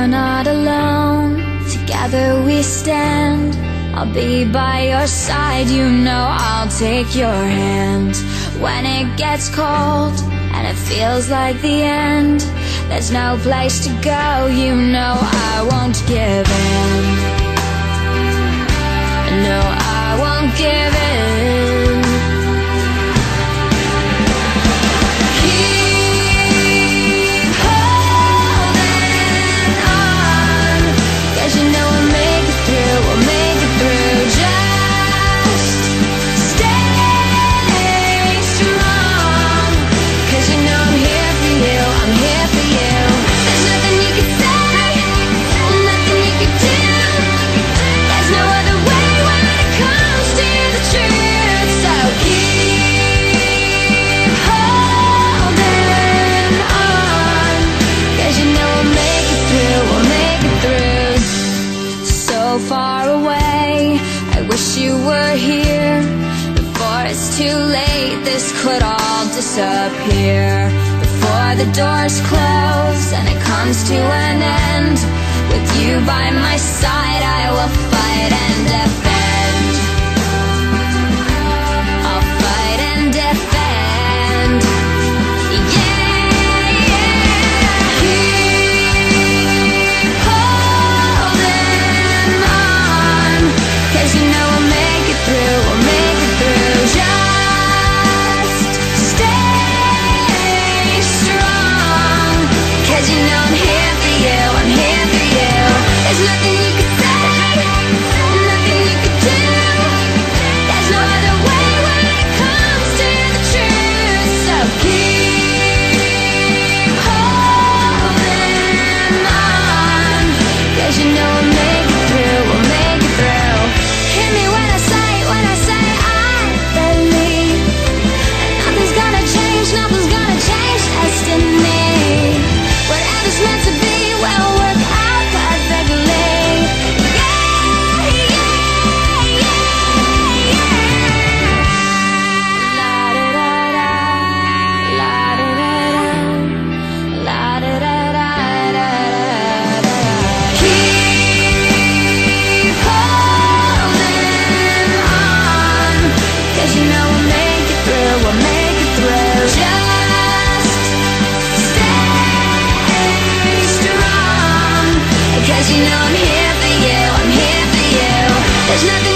You're not alone, together we stand. I'll be by your side, you know I'll take your hand. When it gets cold and it feels like the end, there's no place to go, you know I won't give in. No, I won't give in. Keep holding on, 'cause you know we'll make it through, we'll make it through. Just stay strong, 'cause you know I'm here for you, I'm here for you. There's nothing you can say, nothing you can do. There's no other way when it comes to the truth. So keep holding on, 'cause you know we'll make it through, we'll make it through. So far away, I wish you were here. Before it's too late, this could all disappear. Before the doors close and it comes to an end, with you by my side I will fight and defend. I'll fight and defend. Yeah, yeah. Keep holding on, 'cause you know we'll make it through, we'll make it through. Just stay strong, 'cause you know I'm here for you, I'm here for you. There's nothing you can say, nothing you can do. There's no other way when it comes to the truth. So keep holding on, 'cause you know we'll make it through, we'll make it through. Hear me when I say I believe. And nothing's gonna change destiny. Whatever's meant to be will work out perfectly. Yeah, yeah, yeah, yeah. La da da da, la da da da, la da da da da da. Keep holding on, 'cause you know we'll make it through, we'll make it through. Just stay strong, 'cause you know I'm here for you, I'm here for you. There's nothing